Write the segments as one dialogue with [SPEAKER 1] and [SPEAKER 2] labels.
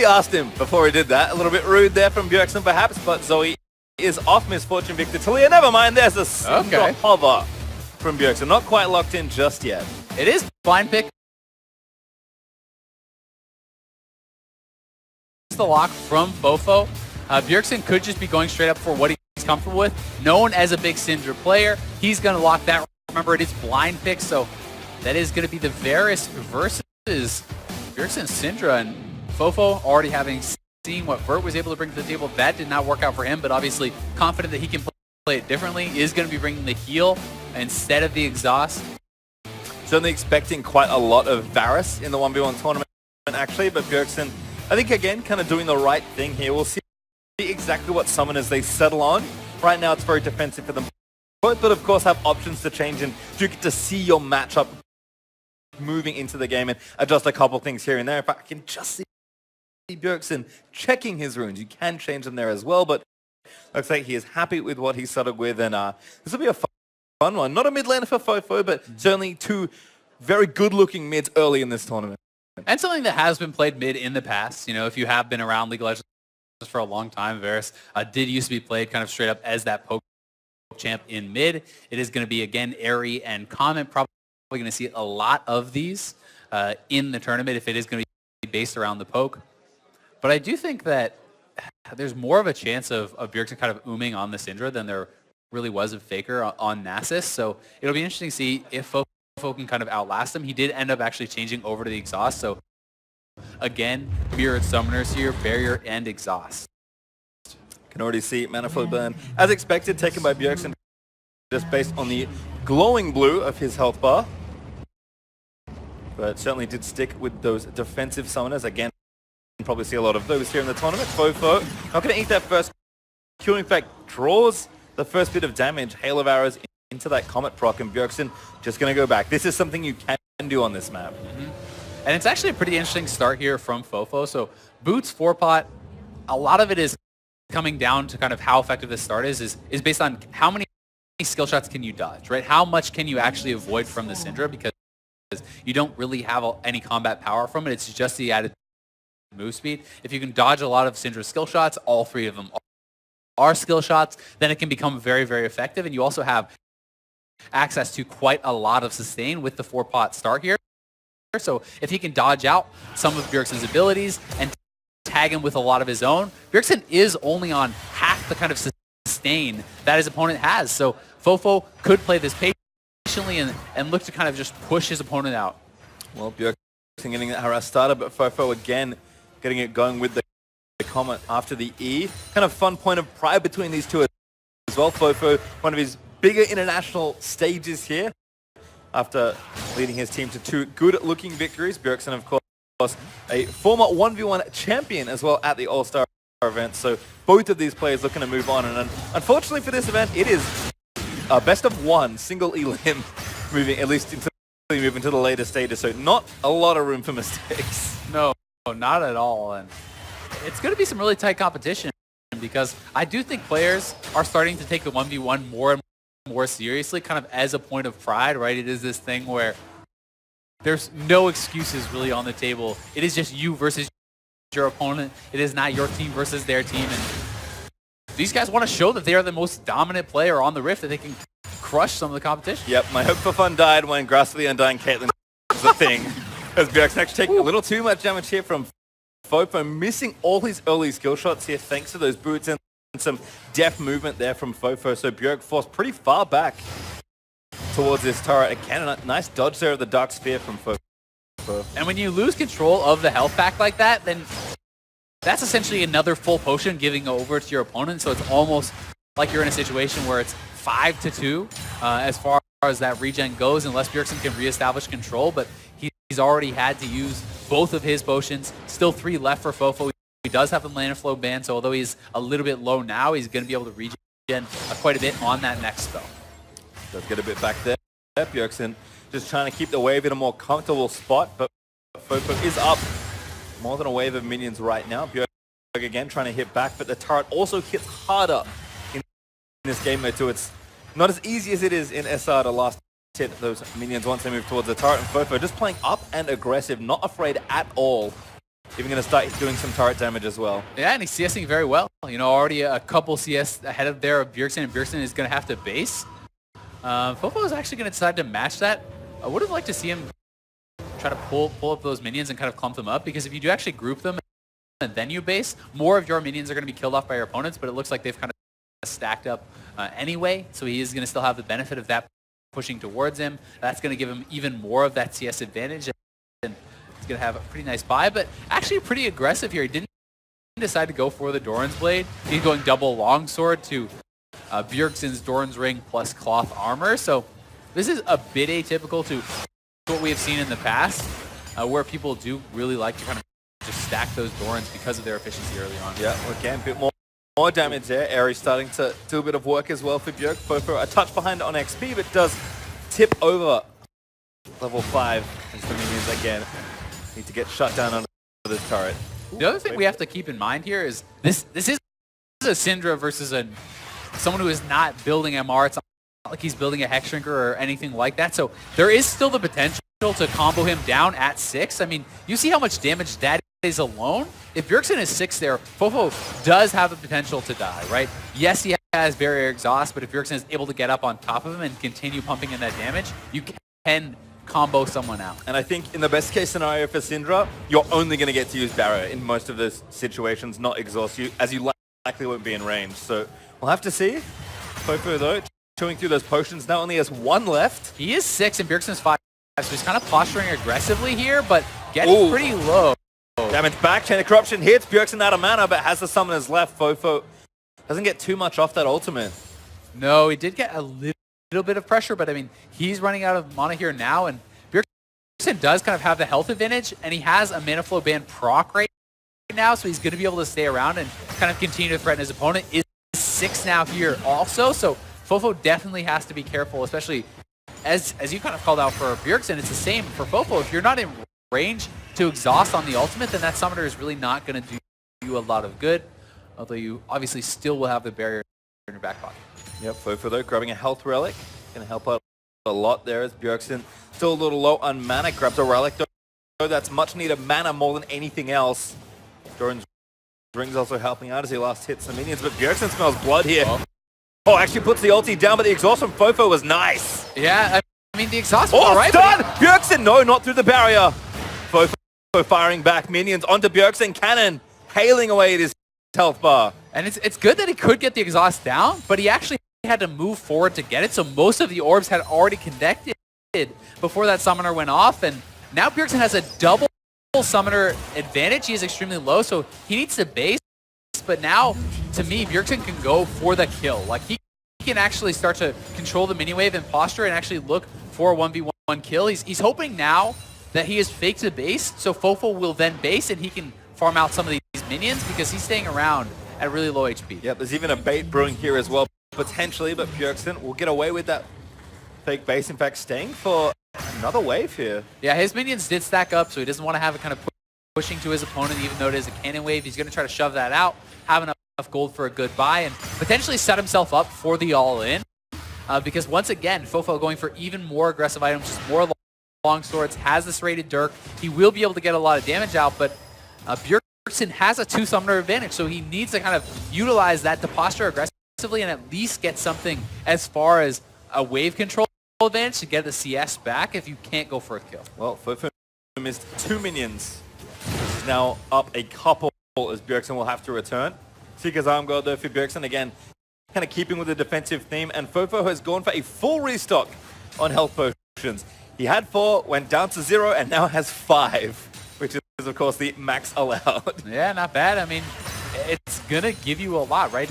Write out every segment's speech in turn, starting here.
[SPEAKER 1] asked him before he did that. A little bit rude there from BJERGSEN perhaps, but Zoe is off Misfortune Victor Talia. Never mind, there's a Syndra hover from BJERGSEN. Not quite locked in just yet.
[SPEAKER 2] It is blind pick. The lock from FOFO. BJERGSEN could just be going straight up for what he's comfortable with. Known as a big Syndra player, he's going to lock that. Remember, it is blind pick, so that is going to be the Varus versus BJERGSEN Syndra, and FOFO already having seen what Vert was able to bring to the table. That did not work out for him, but obviously confident that he can play it differently, is going to be bringing the heal instead of the exhaust.
[SPEAKER 1] Certainly expecting quite a lot of Varus in the 1v1 tournament actually, but BJERGSEN, I think again, kind of doing the right thing here. We'll see exactly what summoners they settle on. Right now it's very defensive for them both, but of course have options to change, and you get to see your matchup moving into the game and adjust a couple things here and there. If I can just see BJERGSEN checking his runes, you can change them there as well, but looks like he is happy with what he started with, and this will be a fun one. Not a mid laner for FOFO, but certainly two very good looking mids early in this tournament.
[SPEAKER 2] And something that has been played mid in the past. You know, if you have been around League of Legends for a long time, Varus did used to be played kind of straight up as that poke champ in mid. It is going to be, again, airy and common. Probably going to see a lot of these in the tournament if it is going to be based around the poke. But I do think that there's more of a chance of BJERGSEN kind of ooming on the Syndra than there really was of Faker on Nasus. So it'll be interesting to see if FOFO can kind of outlast him. He did end up actually changing over to the exhaust. So again, mirrored summoners here, barrier and exhaust.
[SPEAKER 1] Can already see Manifold Burn, as expected, taken by BJERGSEN just based on the glowing blue of his health bar. But certainly did stick with those defensive summoners. Again, probably see a lot of those here in the tournament. FOFO not going to eat that first Q. In fact, draws the first bit of damage. Hail of arrows into that Comet proc, and BJERGSEN just going to go back. This is something you can do on this map.
[SPEAKER 2] And it's actually a pretty interesting start here from FOFO. So Boots 4-pot, a lot of it is coming down to kind of how effective this start is based on how many skill shots can you dodge, right? How much can you actually avoid from the Syndra, because you don't really have any combat power from it. It's just the added move speed. If you can dodge a lot of Syndra's skill shots, all three of them are skill shots, then it can become very, very effective. And you also have access to quite a lot of sustain with the 4-pot start here. So if he can dodge out some of BJERGSEN's abilities and tag him with a lot of his own, BJERGSEN is only on half the kind of sustain that his opponent has. So FOFO could play this patiently and look to kind of just push his opponent out.
[SPEAKER 1] Well, BJERGSEN getting that harass started, but FOFO again getting it going with the Comet after the E. Kind of fun point of pride between these two as well. FOFO, one of his bigger international stages here, after leading his team to 2 good-looking victories. BJERGSEN, of course, a former 1v1 champion as well at the All-Star event. So both of these players looking to move on. And unfortunately for this event, it is a best of 1 single elim moving, at least until we move into the later stages. So not a lot of room for mistakes.
[SPEAKER 2] No, not at all. And it's going to be some really tight competition, because I do think players are starting to take the 1v1 more and more seriously, kind of as a point of pride, right? It is this thing where there's no excuses really on the table. It is just you versus your opponent. It is not your team versus their team. And these guys want to show that they are the most dominant player on the Rift, that they can crush some of the competition.
[SPEAKER 1] Yep, my hope for fun died when Grasp of the Undying Caitlyn was a thing. As BJERGSEN actually taking a little too much damage here from FOFO, missing all his early skill shots here thanks to those boots and some deft movement there from FOFO. So BJERG forced pretty far back towards this turret. Again, a nice dodge there of the Dark Sphere from FOFO.
[SPEAKER 2] And when you lose control of the health pack like that, then that's essentially another full potion giving over to your opponent. So it's almost like you're in a situation where it's 5-2 as far as that regen goes, unless BJERGSEN can reestablish control. But he's already had to use both of his potions. Still 3 left for FOFO. He does have the mana flow ban, so although he's a little bit low now, he's going to be able to regen quite a bit on that next spell.
[SPEAKER 1] Does get a bit back there. BJERGSEN just trying to keep the wave in a more comfortable spot, but FOFO is up more than a wave of minions right now. BJERG again trying to hit back, but the turret also hits harder in this game mode too. It's not as easy as it is in SR to last hit those minions once they move towards the turret, and FOFO just playing up and aggressive, not afraid at all even going to start doing some turret damage as well.
[SPEAKER 2] Yeah, and he's CSing very well. You know, already a couple CS ahead of there of BJERGSEN, and BJERGSEN is going to have to base. FOFO is actually going to decide to match that. I would have liked to see him try to pull up those minions and kind of clump them up, because if you do actually group them and then you base, more of your minions are going to be killed off by your opponents, but it looks like they've kind of stacked up anyway, so he is going to still have the benefit of that pushing towards him. That's going to give him even more of that CS advantage, and he's going to have a pretty nice buy, but actually pretty aggressive here. He didn't decide to go for the Doran's Blade. He's going double longsword to BJERGSEN's Doran's Ring plus cloth armor, so this is a bit atypical to what we have seen in the past, where people do really like to kind of just stack those Dorans because of their efficiency early on.
[SPEAKER 1] Yeah, again, a bit more damage there. Aries starting to do a bit of work as well for Bjerg. FOFO a touch behind on XP, but does tip over level 5 as the minions again need to get shut down under this turret.
[SPEAKER 2] The other thing we have to keep in mind here is this is a Syndra versus someone who is not building MR. It's not like he's building a Hex Shrinker or anything like that, so there is still the potential to combo him down at 6. I mean, you see how much damage that is alone. If BJERGSEN is 6 there, FOFO does have the potential to die, right? Yes, he has barrier exhaust, but if BJERGSEN is able to get up on top of him and continue pumping in that damage, you can combo someone out.
[SPEAKER 1] And I think in the best case scenario for Syndra, you're only going to get to use barrier in most of those situations, not exhaust you, as you likely won't be in range. So we'll have to see. FOFO though, chewing through those potions, now only has 1 left.
[SPEAKER 2] He is 6 and BJERGSEN's 5, so he's kind of posturing aggressively here, but getting pretty low.
[SPEAKER 1] Damage back, Chain of Corruption hits, BJERGSEN out of mana, but has the summoners left. FOFO doesn't get too much off that ultimate.
[SPEAKER 2] No, he did get a little bit of pressure, but I mean, he's running out of mana here now, and BJERGSEN does kind of have the health advantage, and he has a mana flow ban proc right now, so he's going to be able to stay around and kind of continue to threaten his opponent. Is 6 now here also, so FOFO definitely has to be careful, especially as you kind of called out for BJERGSEN. It's the same for FOFO. If you're not in range to exhaust on the ultimate, then that summoner is really not going to do you a lot of good, although you obviously still will have the barrier in your back pocket.
[SPEAKER 1] Yep, FOFO though, grabbing a health relic. Going to help out a lot there as BJERGSEN still a little low on mana. Grabs a relic though. That's much needed mana more than anything else. Doran's Ring's also helping out as he last hits the minions, but BJERGSEN smells blood here. Oh, actually puts the ulti down, but the exhaust from FOFO was nice.
[SPEAKER 2] Yeah, I mean, the exhaust was alright.
[SPEAKER 1] Stun! BJERGSEN, no, not through the barrier. FOFO firing back minions onto BJERGSEN. Cannon hailing away at his health bar.
[SPEAKER 2] And it's good that he could get the exhaust down, but he actually had to move forward to get it, so most of the orbs had already connected before that summoner went off, and now BJERGSEN has a double summoner advantage. He is extremely low, so he needs to base, but now, to me, BJERGSEN can go for the kill. Like, he can actually start to control the mini wave and posture and actually look for a 1v1 kill. He's hoping now that he is fake to base, so FOFO will then base and he can farm out some of these minions because he's staying around at really low HP.
[SPEAKER 1] Yep, there's even a bait brewing here as well, potentially, but BJERGSEN will get away with that fake base. In fact, staying for another wave here.
[SPEAKER 2] Yeah, his minions did stack up, so he doesn't want to have it kind of pushing to his opponent, even though it is a cannon wave. He's going to try to shove that out, have enough gold for a good buy, and potentially set himself up for the all-in. Because once again, FOFO going for even more aggressive items, just more long swords, has this rated Dirk. He will be able to get a lot of damage out, but BJERGSEN has a 2-summoner advantage, so he needs to kind of utilize that to posture aggressively and at least get something as far as a wave control advantage to get the CS back if you can't go for a kill.
[SPEAKER 1] Well, FOFO missed 2 minions. This is now up a couple as BJERGSEN will have to return. Seeker's Arm Guard though for BJERGSEN, again, kind of keeping with the defensive theme, and FOFO has gone for a full restock on health potions. He had 4, went down to 0, and now has 5, which is of course the max allowed.
[SPEAKER 2] Yeah, not bad. I mean, it's gonna give you a lot, right?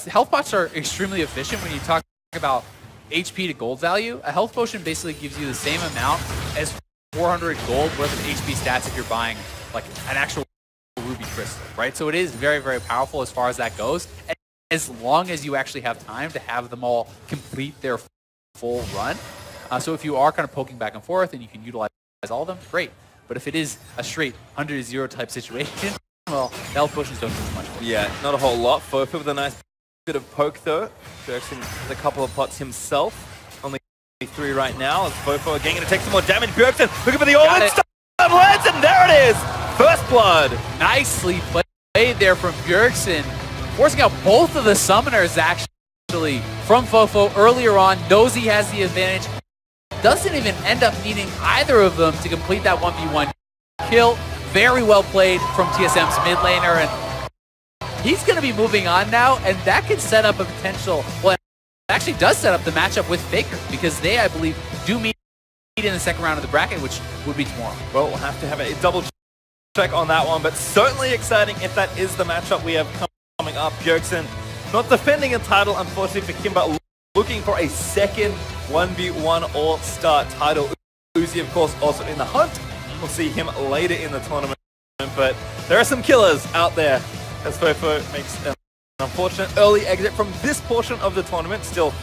[SPEAKER 2] Health pots are extremely efficient when you talk about HP to gold value. A health potion basically gives you the same amount as 400 gold worth of HP stats if you're buying like an actual ruby crystal, right? So it is very, very powerful as far as that goes, as long as you actually have time to have them all complete their full run. So if you are kind of poking back and forth and you can utilize all of them, great. But if it is a straight 100-0 type situation, well, the health potions don't do much for you.
[SPEAKER 1] Yeah, not a whole lot. FOFO with a nice bit of poke though. BJERGSEN with a couple of pots himself. Only 3 right now as FOFO again going to take some more damage. BJERGSEN looking for the all-in stun lands, and there it is! First blood.
[SPEAKER 2] Nicely played there from BJERGSEN, forcing out both of the summoners actually from FOFO earlier on. Knows he has the advantage. Doesn't even end up needing either of them to complete that 1v1 kill. Very well played from TSM's mid laner, and he's going to be moving on now, and that could set up a potential, well, it actually does set up the matchup with Faker, because they, I believe, do meet in the second round of the bracket, which would be tomorrow.
[SPEAKER 1] Well, we'll have to have a double check on that one, but certainly exciting if that is the matchup we have coming up. BJERGSEN not defending a title, unfortunately for him, but looking for a second 1v1 All-Star title. Uzi, of course, also in the hunt. We'll see him later in the tournament, but there are some killers out there as FOFO makes an unfortunate early exit from this portion of the tournament. Still